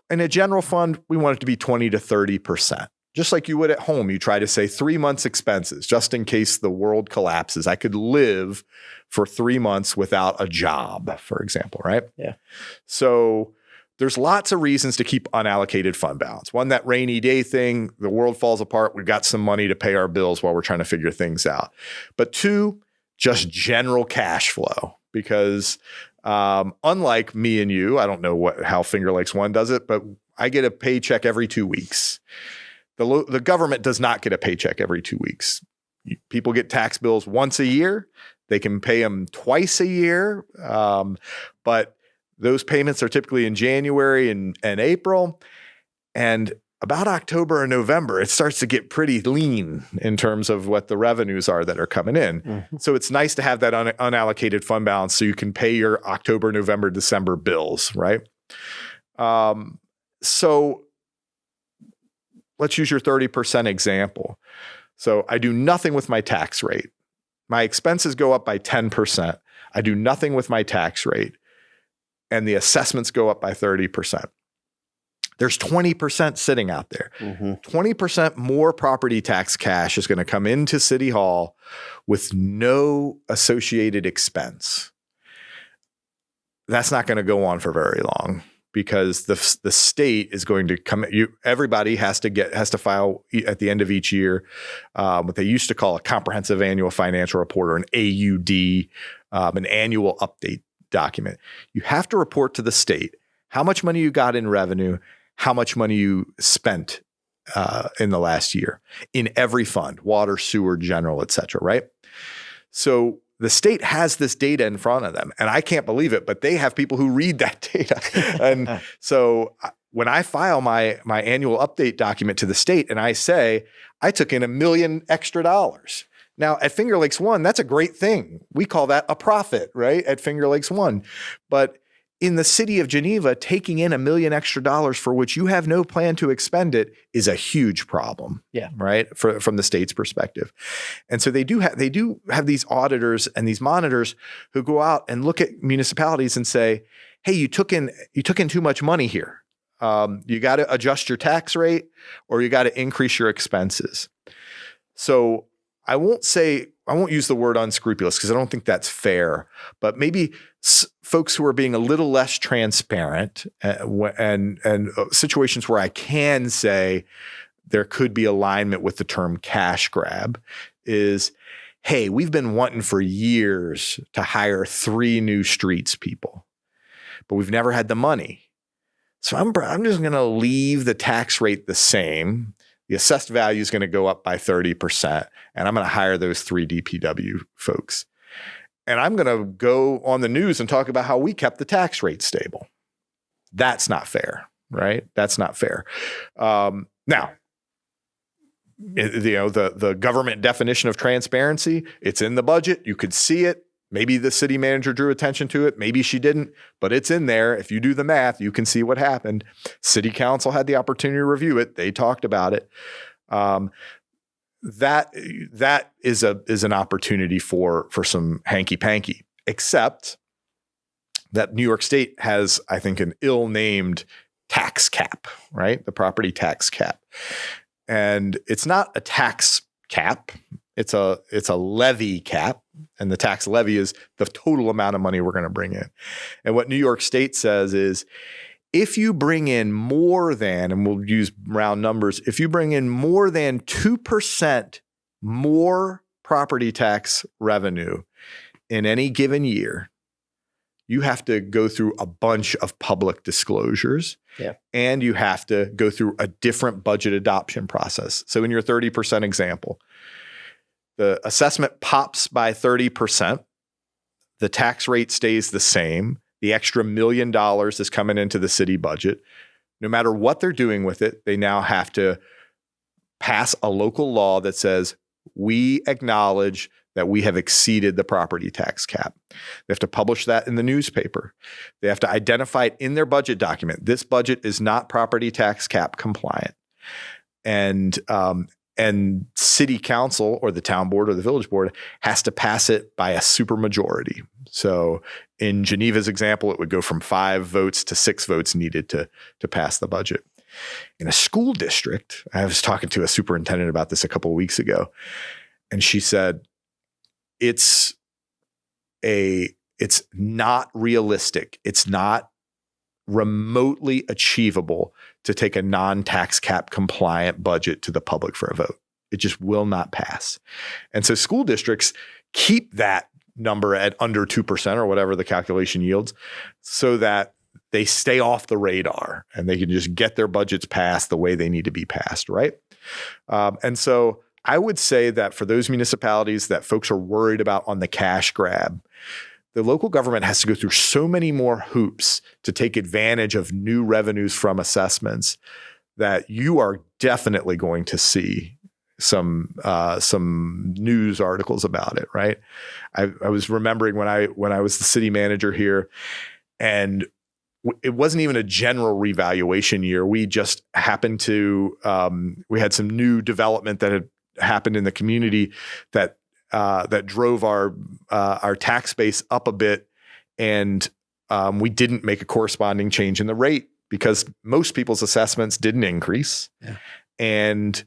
in a general fund, we want it to be 20 to 30%. just like you would at home. You try to say 3 months expenses, just in case the world collapses. I could live for 3 months without a job, for example, right? Yeah. So there's lots of reasons to keep unallocated fund balance. One, that rainy day thing, the world falls apart. We've got some money to pay our bills while we're trying to figure things out. But two, just general cash flow, because unlike me and you, I don't know how Finger Lakes One does it, but I get a paycheck every 2 weeks. The government does not get a paycheck every 2 weeks. People get tax bills once a year. They can pay them twice a year, but those payments are typically in January and April. And about October and November, it starts to get pretty lean in terms of what the revenues are that are coming in. Mm-hmm. So it's nice to have that unallocated fund balance so you can pay your October, November, December bills, right? So let's use your 30% example. So I do nothing with my tax rate. My expenses go up by 10%. I do nothing with my tax rate. And the assessments go up by 30%. There's 20% sitting out there. Mm-hmm. 20% more property tax cash is going to come into City Hall with no associated expense. That's not going to go on for very long, because the state is going to come. Everybody has to file at the end of each year what they used to call a comprehensive annual financial report, or an AUD, an annual update document. You have to report to the state how much money you got in revenue, how much money you spent in the last year in every fund, water, sewer, general, et cetera, right? So the state has this data in front of them, and I can't believe it, but they have people who read that data. And so when I file my annual update document to the state and I say, I took in $1 million extra. Now at Finger Lakes One, that's a great thing. We call that a profit, right? At Finger Lakes One. But in the city of Geneva, taking in $1 million extra for which you have no plan to expend it is a huge problem. Yeah. Right. From the state's perspective. And so they do have these auditors and these monitors who go out and look at municipalities and say, hey, you took in too much money here. You got to adjust your tax rate, or you got to increase your expenses. So I won't use the word unscrupulous, because I don't think that's fair, but maybe folks who are being a little less transparent and situations where I can say there could be alignment with the term cash grab is, hey, we've been wanting for years to hire 3 new streets people, but we've never had the money. So I'm just going to leave the tax rate the same. The assessed value is going to go up by 30%, and I'm going to hire those 3 DPW folks. And I'm going to go on the news and talk about how we kept the tax rate stable. That's not fair, right? That's not fair. Now, the government definition of transparency, it's in the budget. You could see it. Maybe the city manager drew attention to it. Maybe she didn't, but it's in there. If you do the math, you can see what happened. City council had the opportunity to review it. They talked about it. That is an opportunity for some hanky panky, except that New York State has, I think, an ill-named tax cap, right? The property tax cap. And it's not a tax cap. It's a levy cap, and the tax levy is the total amount of money we're going to bring in. And what New York State says is, if you bring in more than, and we'll use round numbers, if you bring in more than 2% more property tax revenue in any given year, you have to go through a bunch of public disclosures, and you have to go through a different budget adoption process. So in your 30% example, the assessment pops by 30%. The tax rate stays the same. The extra $1 million is coming into the city budget. No matter what they're doing with it, they now have to pass a local law that says, we acknowledge that we have exceeded the property tax cap. They have to publish that in the newspaper. They have to identify it in their budget document. This budget is not property tax cap compliant. And city council or the town board or the village board has to pass it by a supermajority. So in Geneva's example, it would go from 5 votes to 6 votes needed to pass the budget. In a school district, I was talking to a superintendent about this a couple of weeks ago, and she said, it's not realistic. It's not remotely achievable to take a non-tax cap compliant budget to the public for a vote. It just will not pass. And so school districts keep that number at under 2% or whatever the calculation yields so that they stay off the radar and they can just get their budgets passed the way they need to be passed, right? And so I would say that for those municipalities that folks are worried about on the cash grab, the local government has to go through so many more hoops to take advantage of new revenues from assessments that you are definitely going to see some news articles about it, right? I was remembering when I was the city manager here, and it wasn't even a general revaluation year. We just happened to we had some new development that had happened in the community that drove our tax base up a bit, and we didn't make a corresponding change in the rate because most people's assessments didn't increase, and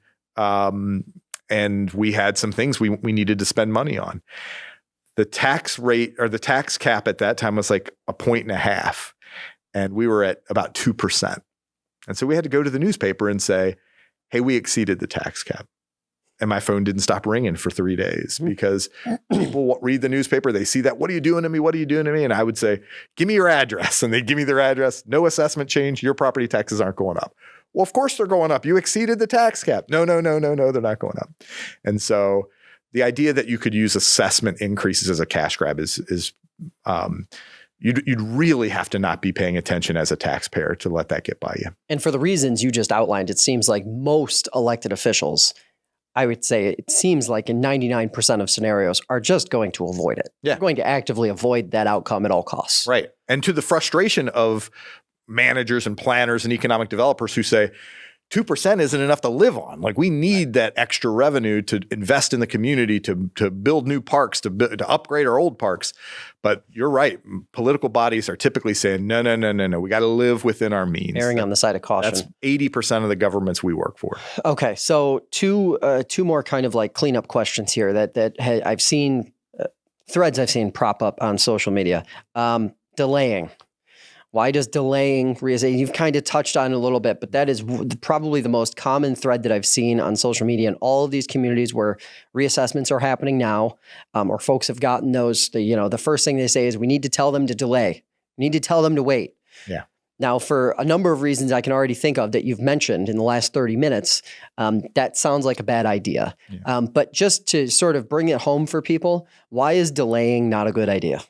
we had some things we needed to spend money on. The tax rate or the tax cap at that time was like 1.5%, and we were at about 2%, and so we had to go to the newspaper and say, "Hey, we exceeded the tax cap." And my phone didn't stop ringing for 3 days because people read the newspaper. They see that. What are you doing to me? What are you doing to me? And I would say, give me your address. And they'd give me their address. No assessment change. Your property taxes aren't going up. Well, of course they're going up. You exceeded the tax cap. No, they're not going up. And so the idea that you could use assessment increases as a cash grab is you'd really have to not be paying attention as a taxpayer to let that get by you. And for the reasons you just outlined, it seems like most elected officials, I would say it seems like in 99% of scenarios, are just going to avoid it. Yeah. They're going to actively avoid that outcome at all costs. Right. And to the frustration of managers and planners and economic developers who say 2% isn't enough to live on. Like, we need that extra revenue to invest in the community, to build new parks, to upgrade our old parks. But you're right. Political bodies are typically saying, no. We got to live within our means. Erring on the side of caution. That's 80% of the governments we work for. Okay. So two more kind of like cleanup questions here that I've seen, threads I've seen prop up on social media. Delaying. Why does delaying you've kind of touched on it a little bit, but that is probably the most common thread that I've seen on social media in all of these communities where reassessments are happening now, or folks have gotten those. The first thing they say is we need to tell them to delay. We need to tell them to wait. Yeah. Now, for a number of reasons I can already think of that you've mentioned in the last 30 minutes, that sounds like a bad idea. Yeah. But just to sort of bring it home for people, why is delaying not a good idea?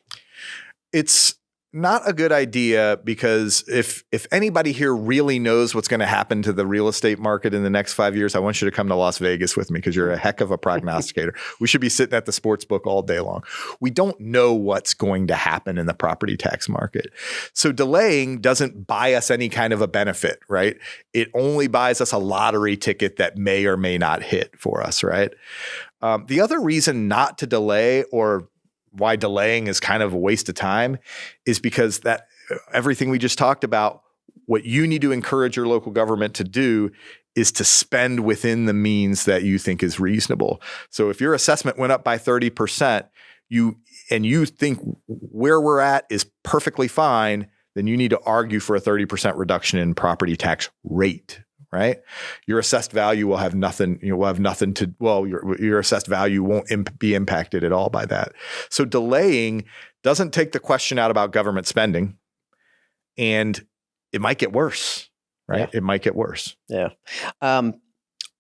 It's not a good idea because if anybody here really knows what's going to happen to the real estate market in the next 5 years, I want you to come to Las Vegas with me because you're a heck of a prognosticator. We should be sitting at the sports book all day long. We don't know what's going to happen in the property tax market. So delaying doesn't buy us any kind of a benefit, right? It only buys us a lottery ticket that may or may not hit for us, right? The other reason not to delay, or why delaying is kind of a waste of time, is because that everything we just talked about, what you need to encourage your local government to do is to spend within the means that you think is reasonable. So if your assessment went up by 30%, you think where we're at is perfectly fine, then you need to argue for a 30% reduction in property tax rate. Right? Your assessed value will have nothing, your assessed value won't be impacted at all by that. So delaying doesn't take the question out about government spending, and it might get worse, right? Yeah. It might get worse. Yeah.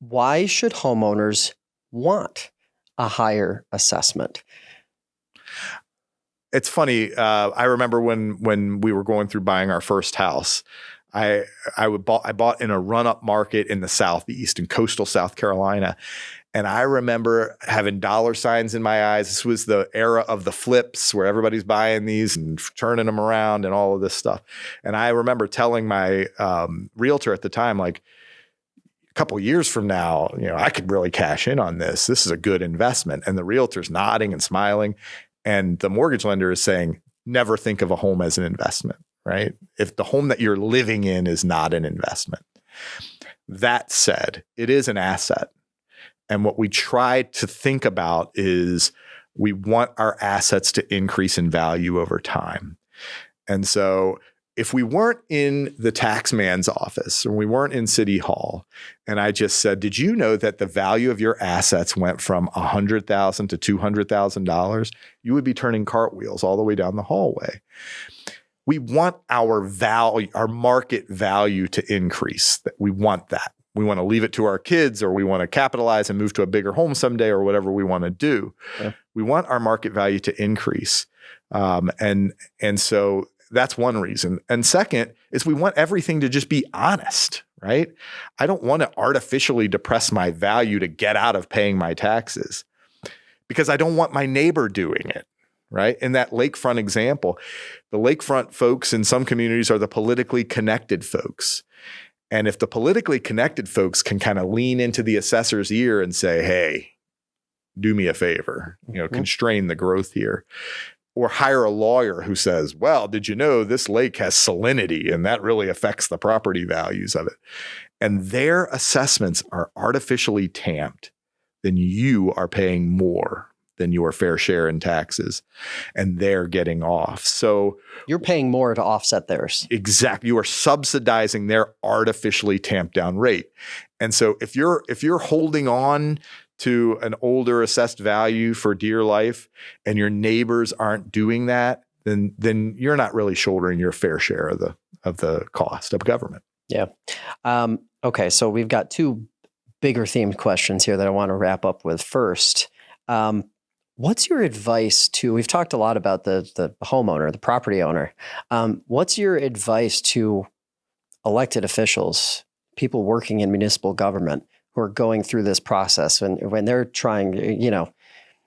Why should homeowners want a higher assessment? It's funny. I remember when we were going through buying our first house, I bought in a run-up market in the Southeast, in coastal South Carolina. And I remember having dollar signs in my eyes. This was the era of the flips where everybody's buying these and turning them around and all of this stuff. And I remember telling my realtor at the time, like, a couple years from now, I could really cash in on this. This is a good investment. And the realtor's nodding and smiling. And the mortgage lender is saying, never think of a home as an investment. Right? If the home that you're living in is not an investment. That said, it is an asset. And what we try to think about is we want our assets to increase in value over time. And so if we weren't in the tax man's office or we weren't in City Hall, and I just said, did you know that the value of your assets went from $100,000 to $200,000? You would be turning cartwheels all the way down the hallway. We want our value, our market value to increase. We want that. We want to leave it to our kids, or we want to capitalize and move to a bigger home someday, or whatever we want to do. Yeah. We want our market value to increase. And so that's one reason. And second is we want everything to just be honest, right? I don't want to artificially depress my value to get out of paying my taxes because I don't want my neighbor doing it, right? In that lakefront example, the lakefront folks in some communities are the politically connected folks. And if the politically connected folks can kind of lean into the assessor's ear and say, hey, do me a favor, constrain the growth here. Or hire a lawyer who says, well, did you know this lake has salinity and that really affects the property values of it? And their assessments are artificially tamped, then you are paying more than your fair share in taxes and they're getting off. So you're paying more to offset theirs. Exactly. You are subsidizing their artificially tamped down rate. And so if you're holding on to an older assessed value for dear life and your neighbors aren't doing that, then you're not really shouldering your fair share of the cost of government. Yeah. Okay. So we've got two bigger themed questions here that I want to wrap up with. First, what's your advice to, we've talked a lot about the homeowner, the property owner. What's your advice to elected officials, people working in municipal government who are going through this process when they're trying,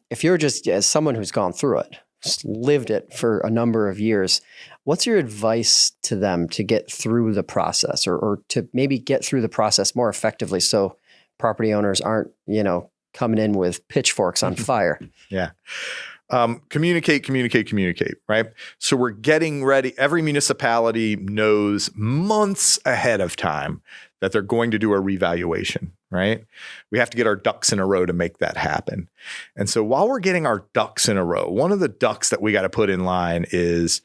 if you're just as someone who's gone through it, just lived it for a number of years, what's your advice to them to get through the process or to maybe get through the process more effectively so property owners aren't, coming in with pitchforks on fire? Yeah. Communicate, right? So we're getting ready. Every municipality knows months ahead of time that they're going to do a revaluation, right? We have to get our ducks in a row to make that happen. And so while we're getting our ducks in a row, one of the ducks that we got to put in line is,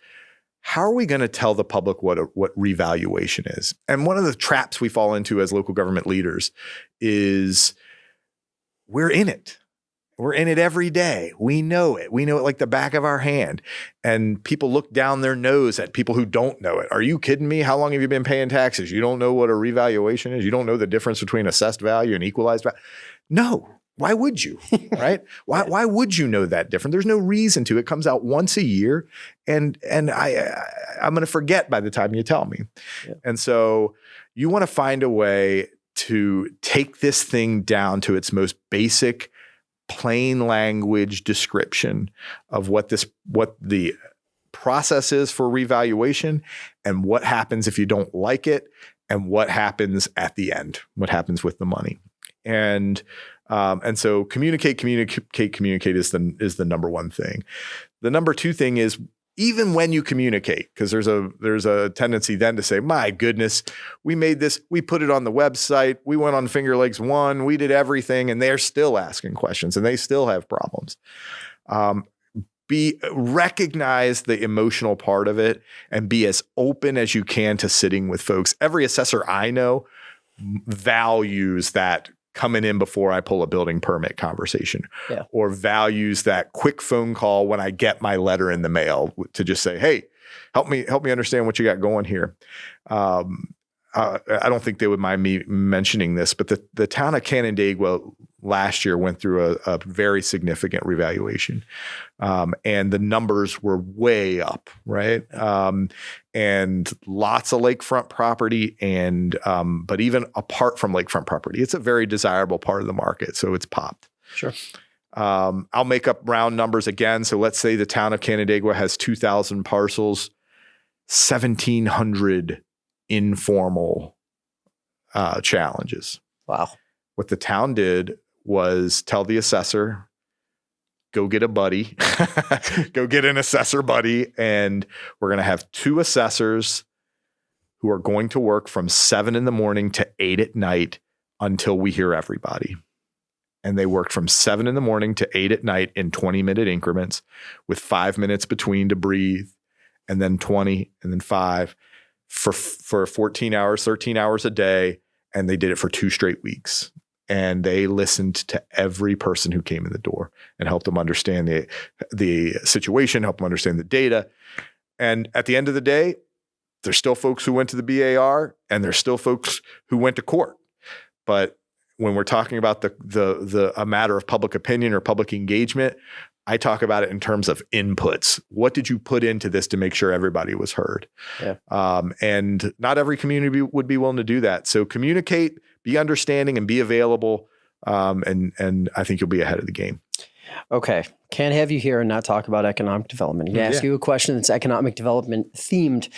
how are we going to tell the public what revaluation is? And one of the traps we fall into as local government leaders is we're in it. We're in it every day. We know it. We know it like the back of our hand. And people look down their nose at people who don't know it. Are you kidding me? How long have you been paying taxes? You don't know what a revaluation is? You don't know the difference between assessed value and equalized value? No. Why would you? Right? Why would you know that difference? There's no reason to. It comes out once a year, and I'm going to forget by the time you tell me. Yeah. And so you want to find a way to take this thing down to its most basic plain language description of what the process is for revaluation and what happens if you don't like it and what happens at the end, what happens with the money. And so communicate is the number one thing. The number two thing is, even when you communicate, because there's a tendency then to say, my goodness, we made this, we put it on the website, we went on Finger Lakes 1, we did everything, and they're still asking questions and they still have problems. Recognize the emotional part of it and be as open as you can to sitting with folks. Every assessor I know values that coming in before I pull a building permit conversation, or values that quick phone call when I get my letter in the mail to just say, hey, help me understand what you got going here. I don't think they would mind me mentioning this, but the town of Canandaigua last year went through a very significant revaluation. And the numbers were way up, right? And lots of lakefront property, but even apart from lakefront property, it's a very desirable part of the market. So it's popped. Sure. I'll make up round numbers again. So let's say the town of Canandaigua has 2,000 parcels, 1,700 informal challenges. Wow. What the town did was tell the assessor, go get a buddy, go get an assessor buddy. And we're going to have two assessors who who are going to work from 7 in the morning to 8 at night until we hear everybody. And they worked from 7 in the morning to 8 at night in 20-minute increments with 5 minutes between to breathe, and then 20, and then 5 for 14 hours, 13 hours a day. And they did it for 2 straight weeks. And they listened to every person who came in the door and helped them understand the situation, helped them understand the data. And at the end of the day, there's still folks who went to the BAR and there's still folks who went to court. But when we're talking about a matter of public opinion or public engagement, I talk about it in terms of inputs. What did you put into this to make sure everybody was heard? Yeah. And not every community would be willing to do that. So communicate, be understanding, and be available. And I think you'll be ahead of the game. Okay. Can't have you here and not talk about economic development. I'm going to ask you a question that's economic development themed.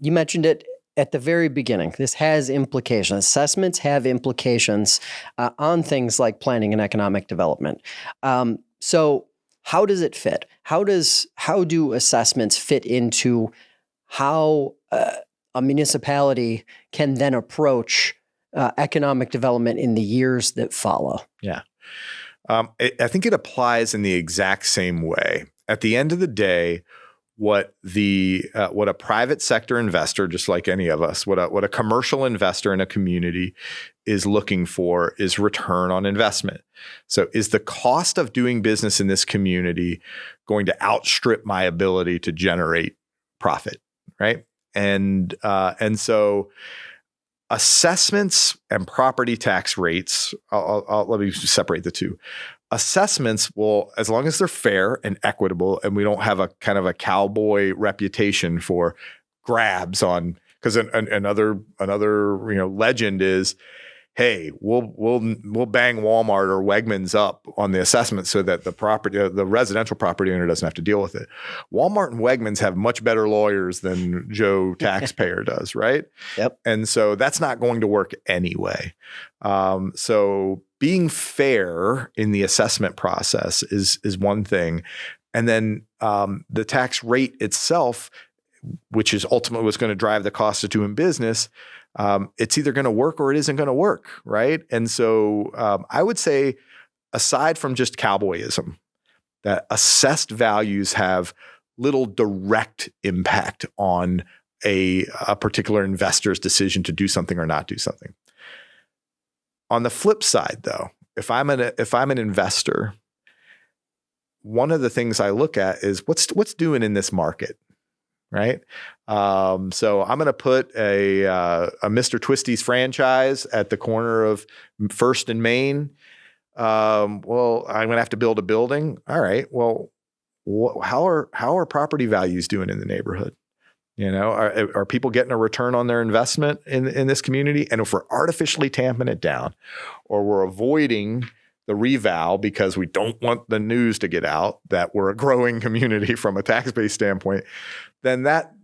You mentioned it at the very beginning. This has implications. Assessments have implications on things like planning and economic development. So how does it fit? How do assessments fit into how a municipality can then approach economic development in the years that follow? Yeah. I think it applies in the exact same way. At the end of the day, what a private sector investor, just like any of us, what a commercial investor in a community is looking for is return on investment. So is the cost of doing business in this community going to outstrip my ability to generate profit, right? And so assessments and property tax rates, let me separate the two. Assessments will, as long as they're fair and equitable, and we don't have a kind of a cowboy reputation for grabs on, because another legend is, hey, we'll bang Walmart or Wegmans up on the assessment so that the residential property owner doesn't have to deal with it. Walmart and Wegmans have much better lawyers than Joe taxpayer does, right? Yep. And so that's not going to work anyway. So being fair in the assessment process is one thing. And then the tax rate itself, which is ultimately what's going to drive the cost of doing business, it's either going to work or it isn't going to work, right? And so I would say, aside from just cowboyism, that assessed values have little direct impact on a particular investor's decision to do something or not do something. On the flip side, though, if I'm an investor, one of the things I look at is what's doing in this market. Right. So I'm going to put a Mr. Twisty's franchise at the corner of First and Main. Well, I'm going to have to build a building. All right. Well, how are property values doing in the neighborhood? You know, are people getting a return on their investment in this community? And if we're artificially tamping it down, or we're avoiding the reval because we don't want the news to get out that we're a growing community from a tax-based standpoint, then that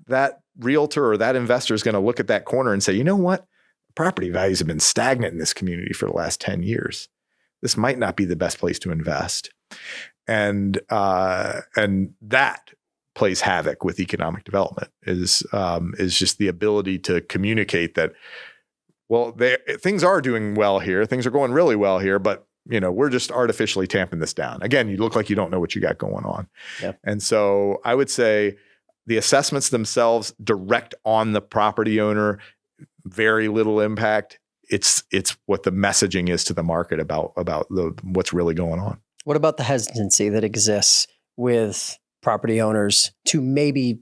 realtor or that investor is going to look at that corner and say, you know what? Property values have been stagnant in this community for the last 10 years. This might not be the best place to invest. And that plays havoc with economic development is just the ability to communicate that, well, things are doing well here. Things are going really well here, but we're just artificially tamping this down. Again, you look like you don't know what you got going on. Yep. And so I would say the assessments themselves direct on the property owner, very little impact. It's what the messaging is to the market about what's really going on. What about the hesitancy that exists with property owners to maybe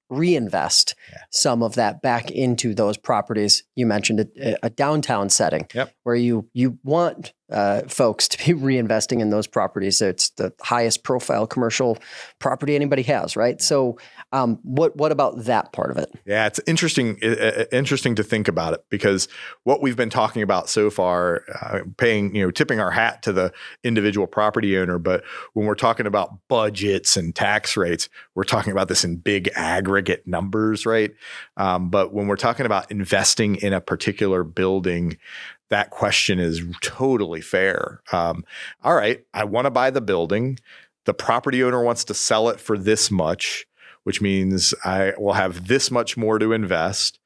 reinvest some of that back into those properties? You mentioned a downtown setting where you want folks to be reinvesting in those properties. It's the highest profile commercial property anybody has, right? So what about that part of it? Yeah, it's interesting to think about it, because what we've been talking about so far, tipping our hat to the individual property owner, but when we're talking about budgets and tax rates, we're talking about this in big aggregate numbers, right? But when we're talking about investing in a particular building, that question is totally fair. All right, I want to buy the building. The property owner wants to sell it for this much, which means I will have this much more to invest.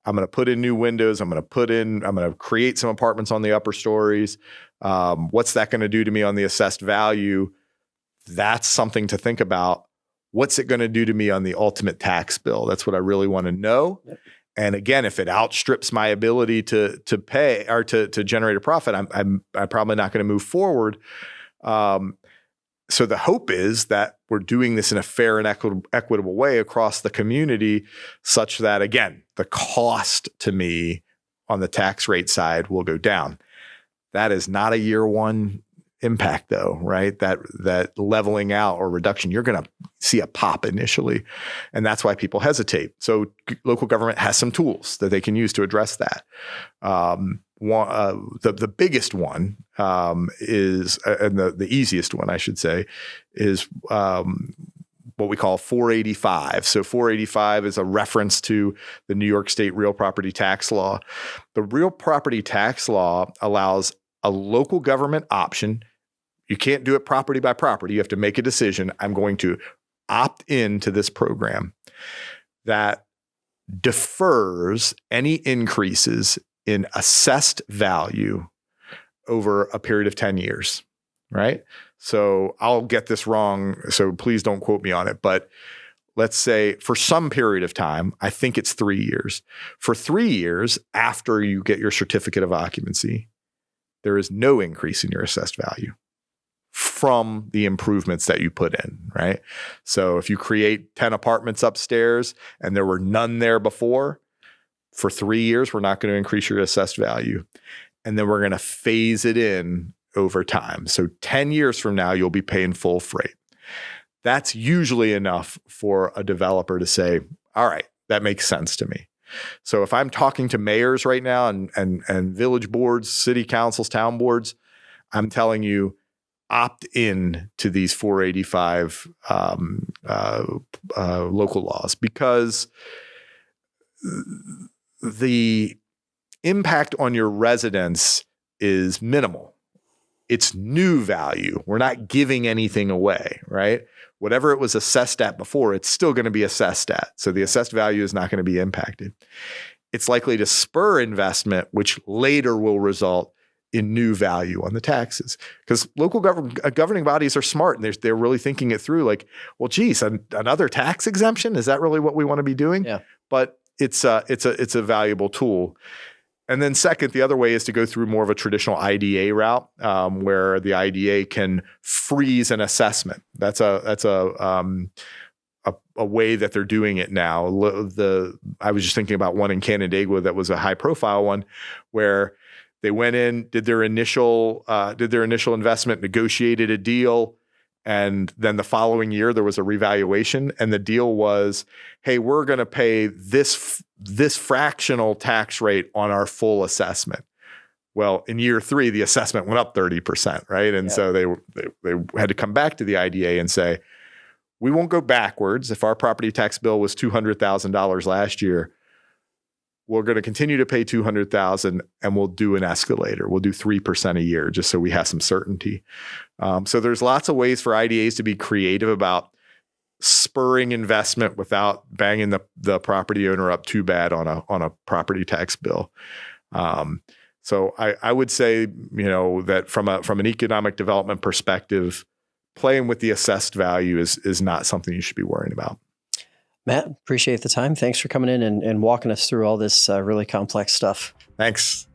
I'm going to put in new windows. I'm going to create some apartments on the upper stories. What's that going to do to me on the assessed value? That's something to think about. What's it going to do to me on the ultimate tax bill? That's what I really want to know. Yep. And again, if it outstrips my ability to pay or to generate a profit, I'm probably not going to move forward. So the hope is that we're doing this in a fair and equitable way across the community, such that, again, the cost to me on the tax rate side will go down. That is not a year one impact, though, right? That leveling out or reduction, you're going to see a pop initially, and that's why people hesitate. So local government has some tools that they can use to address that. The biggest one is, and the easiest one, I should say, is what we call 485. So 485 is a reference to the New York State real property tax law. The real property tax law allows a local government option. You can't do it property by property. You have to make a decision. I'm going to opt into this program that defers any increases in assessed value over a period of 10 years, right? So I'll get this wrong, so please don't quote me on it, but let's say for some period of time, I think it's 3 years. For 3 years after you get your certificate of occupancy, there is no increase in your assessed value from the improvements that you put in, right? So if you create 10 apartments upstairs and there were none there before, for 3 years, we're not going to increase your assessed value. And then we're going to phase it in over time. So 10 years from now, you'll be paying full freight. That's usually enough for a developer to say, all right, that makes sense to me. So if I'm talking to mayors right now and village boards, city councils, town boards, I'm telling you, opt in to these 485 local laws, because the impact on your residents is minimal. It's new value. We're not giving anything away, right? Whatever it was assessed at before, it's still going to be assessed at. So the assessed value is not going to be impacted. It's likely to spur investment, which later will result in new value on the taxes. Because local governing bodies are smart, and they're really thinking it through. Like, well, geez, another tax exemption? Is that really what we want to be doing? Yeah. But it's a valuable tool. And then second, the other way is to go through more of a traditional IDA route, where the IDA can freeze an assessment. That's a way that they're doing it now. I was just thinking about one in Canandaigua that was a high profile one, where they went in, did their initial investment, negotiated a deal, and then the following year there was a revaluation, and the deal was, hey, we're going to pay this fractional tax rate on our full assessment. Well, in year 3, the assessment went up 30%, right? And so they had to come back to the IDA and say, we won't go backwards. If our property tax bill was $200,000 last year, we're going to continue to pay $200,000, and we'll do an escalator. We'll do 3% a year, just so we have some certainty. So there's lots of ways for IDAs to be creative about spurring investment without banging the property owner up too bad on a property tax bill. So I would say, that from an economic development perspective, playing with the assessed value is not something you should be worrying about. Matt, appreciate the time. Thanks for coming in and walking us through all this really complex stuff. Thanks.